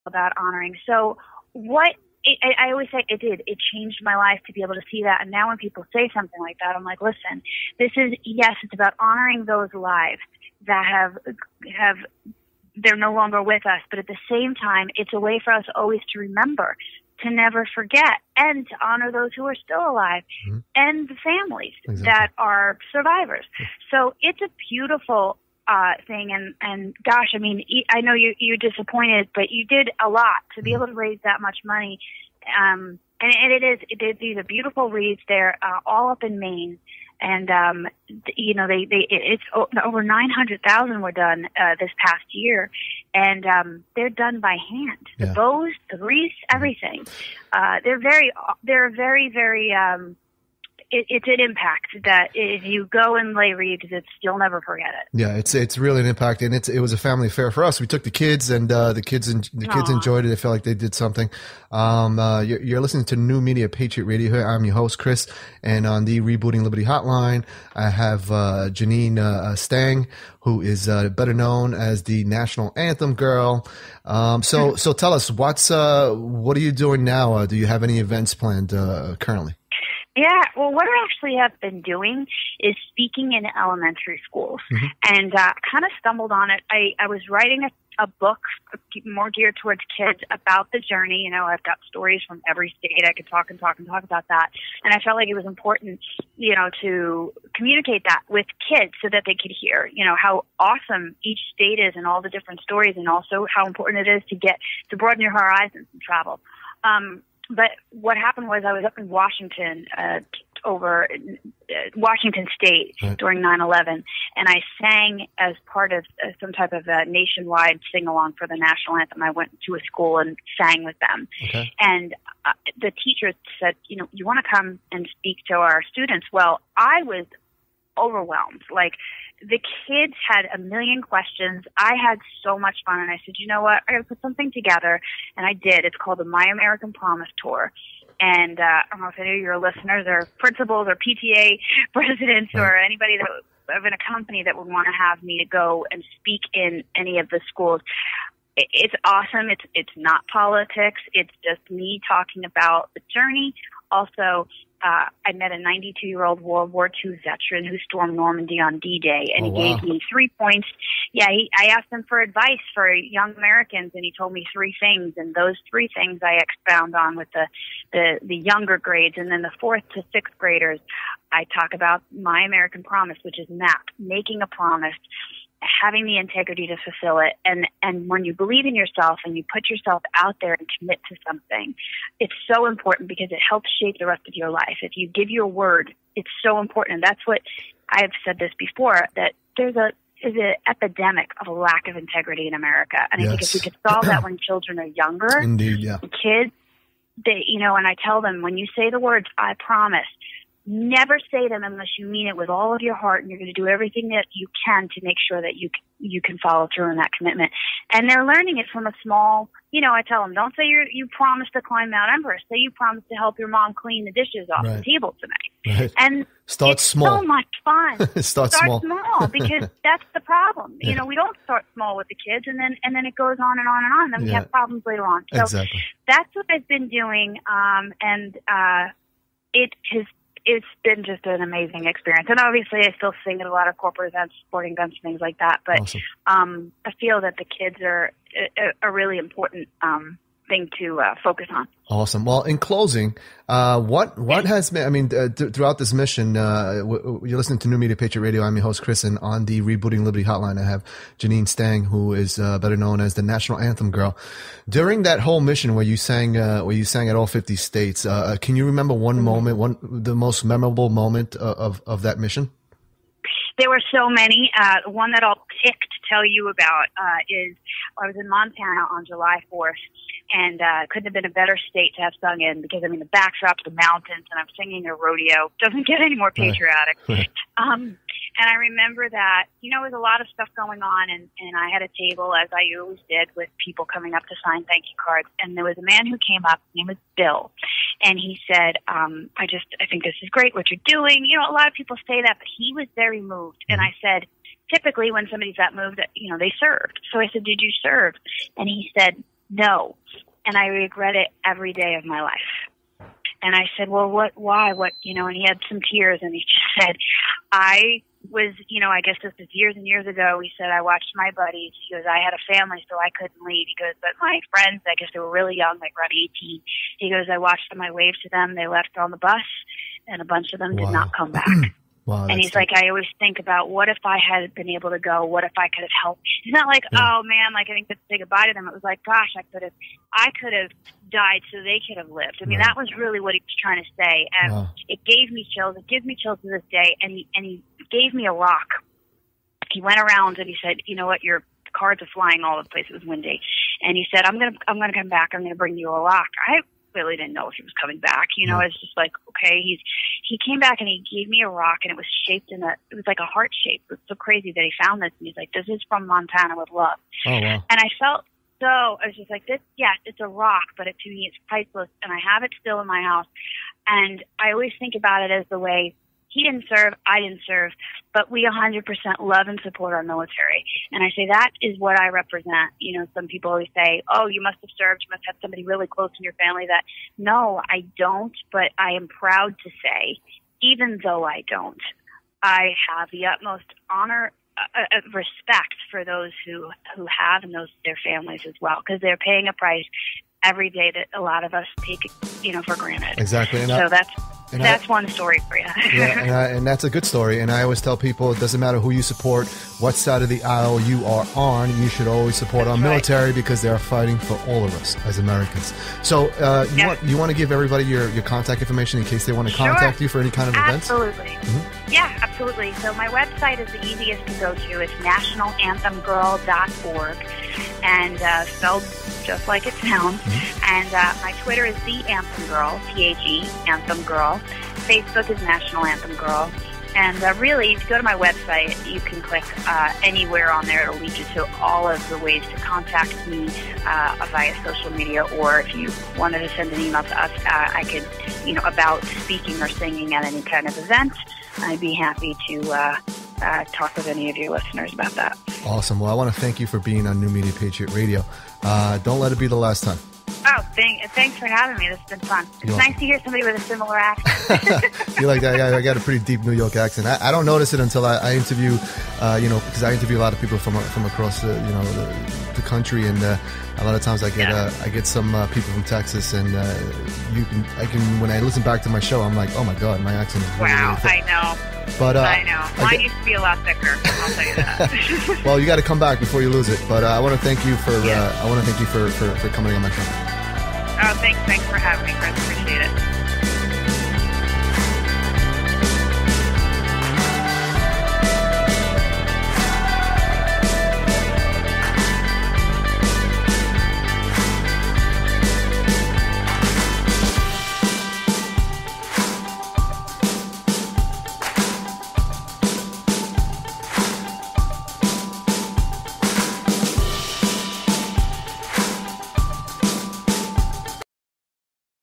about honoring. So what I always say it did. It changed my life to be able to see that. And now when people say something like that, I'm like, listen, this is, yes, it's about honoring those lives that have they're no longer with us. But at the same time, it's a way for us always to remember, to never forget, and to honor those who are still alive, and the families that are survivors. So it's a beautiful thing. And gosh, I mean, I know you're disappointed, but you did a lot to be able to raise that much money. And these are beautiful wreaths. They're all up in Maine. And, it's over 900,000 were done, this past year. And, they're done by hand. The bows, the wreaths, everything. They're very, very, it's an impact that if you go and lay wreaths, you'll never forget it. Yeah, it's really an impact, and it was a family affair for us. We took the kids, and the kids enjoyed it. They felt like they did something. You're listening to New Media Patriot Radio here. I'm your host, Chris, and on the Rebooting Liberty Hotline, I have Janine Stange, who is better known as the National Anthem Girl. So tell us, what are you doing now? Do you have any events planned currently? Yeah, well, what I actually have been doing is speaking in elementary schools, and kind of stumbled on it. I was writing a book more geared towards kids about the journey. You know, I've got stories from every state. I could talk about that, and I felt like it was important, to communicate that with kids so that they could hear, how awesome each state is and all the different stories, and also how important it is to broaden your horizons and travel. But what happened was I was up in Washington, over Washington State during 9/11, and I sang as part of some type of a nationwide sing-along for the national anthem. I went to a school and sang with them. Okay. And the teacher said, you want to come and speak to our students? Well, I was overwhelmed. Like, the kids had a million questions. I had so much fun, and I said, you know what? I got to put something together, and I did. It's called the My American Promise Tour. And I don't know if any of your listeners or principals or PTA presidents or anybody that of in a company that would want to have me to go and speak in any of the schools. It's awesome. It's not politics. It's just me talking about the journey. Also, I met a 92-year-old World War II veteran who stormed Normandy on D-Day, and he gave me 3 points. Yeah, I asked him for advice for young Americans, and he told me 3 things, and those 3 things I expound on with the younger grades, and then the 4th to 6th graders, I talk about My American Promise, which is MAP, making a promise, having the integrity to fulfill it. And when you believe in yourself and you put yourself out there and commit to something, it's so important because it helps shape the rest of your life. If you give your word, it's so important. And that's what I have said this before, that there's an epidemic of a lack of integrity in America. And I think if we could solve that when children are younger, indeed, yeah. The kids, and I tell them, when you say the words, I promise, never say them unless you mean it with all of your heart, and you're going to do everything that you can to make sure that you can follow through on that commitment. And they're learning it from a small, I tell them, don't say you promised to climb Mount Everest. Say you promised to help your mom clean the dishes off the table tonight. Right. And start small. So much fun. Start small because that's the problem. Yeah. We don't start small with the kids, and then it goes on and on and on. And then we have problems later on. So that's what I've been doing. It's been just an amazing experience. And obviously I still sing at a lot of corporate events, sporting events, things like that. But awesome. I feel that the kids are a really important thing to focus on. Awesome. Well, in closing, what has been, throughout this mission, you're listening to New Media Patriot Radio. I'm your host, Chris, and on the Rebooting Liberty Hotline, I have Janine Stange, who is better known as the National Anthem Girl. During that whole mission where you sang at all 50 states, can you remember one moment, the most memorable moment of that mission? There were so many. The one that I'll pick to tell you about is I was in Montana on July 4th, and couldn't have been a better state to have sung in because, the backdrop's the mountains, and I'm singing a rodeo. Doesn't get any more patriotic. And I remember that, there was a lot of stuff going on, and I had a table, as I always did, with people coming up to sign thank you cards. And there was a man who came up, his name was Bill, and he said, I think this is great what you're doing. A lot of people say that, but he was very moved. And I said, typically when somebody's that moved, they served. So I said, did you serve? And he said, no. and I regret it every day of my life. And I said, well, why, and he had some tears, and he just said, I was, I guess this was years and years ago. He said, I watched my buddies. He goes, I had a family, so I couldn't leave. He goes, but my friends, I guess they were really young, like around 18. He goes, I watched them, I waved to them, they left on the bus, and a bunch of them did not come back. Wow, and he's like, I always think about what if I had been able to go? What if I could have helped? It's not like, oh man, like I didn't get to say goodbye to them. It was like, gosh, I could have died so they could have lived. I mean, that was really what he was trying to say. And it gave me chills. It gives me chills to this day. And he gave me a rock. He went around and he said, you know what, your cards are flying all over the place. It was windy. And he said, I'm gonna come back. I'm gonna bring you a rock. I really didn't know if he was coming back. It's just like, okay, he came back and he gave me a rock, and it was shaped it was like a heart shape. It was so crazy that he found this, and he's like, this is from Montana with love. Oh, wow. And I felt I was just like, this, yeah, it's a rock, but to me it's priceless, and I have it still in my house. And I always think about it as the way he didn't serve, I didn't serve, but we 100% love and support our military. And I say that is what I represent. Some people always say, oh, you must have served, you must have somebody really close in your family that, no, I don't, but I am proud to say, even though I don't, I have the utmost honor, respect for those who have, and their families as well, because they're paying a price every day that a lot of us take, for granted. Exactly. And so that's one story for you. And that's a good story. And I always tell people, it doesn't matter who you support, what side of the aisle you are on, you should always support our military, because they are fighting for all of us as Americans. So you want to give everybody your contact information in case they want to contact you for any kind of events? Absolutely. Mm-hmm. Yeah, absolutely. So my website is the easiest to go to. It's nationalanthemgirl.org, and spelled just like it sounds. Mm-hmm. And my Twitter is the Anthem Girl, THE, Anthem Girl. Facebook is National Anthem Girl. And really, if you go to my website, you can click anywhere on there. It'll lead you to all of the ways to contact me via social media, or if you wanted to send an email to us, I could, about speaking or singing at any kind of event. I'd be happy to talk with any of your listeners about that. Awesome. Well, I want to thank you for being on New Media Patriot Radio. Don't let it be the last time. Oh, thanks for having me. This has been fun. It's nice to hear somebody with a similar accent. You like that? I got a pretty deep New York accent. I don't notice it until I interview, because I interview a lot of people from across the country, and a lot of times I get some people from Texas, and when I listen back to my show, I'm like, oh my God, my accent is really, really thick. I know. But I know. Mine used to be a lot thicker. I'll tell you that. Well, you got to come back before you lose it. But I want to thank you for for coming on my show. Oh, thanks for having me, Chris. Appreciate it.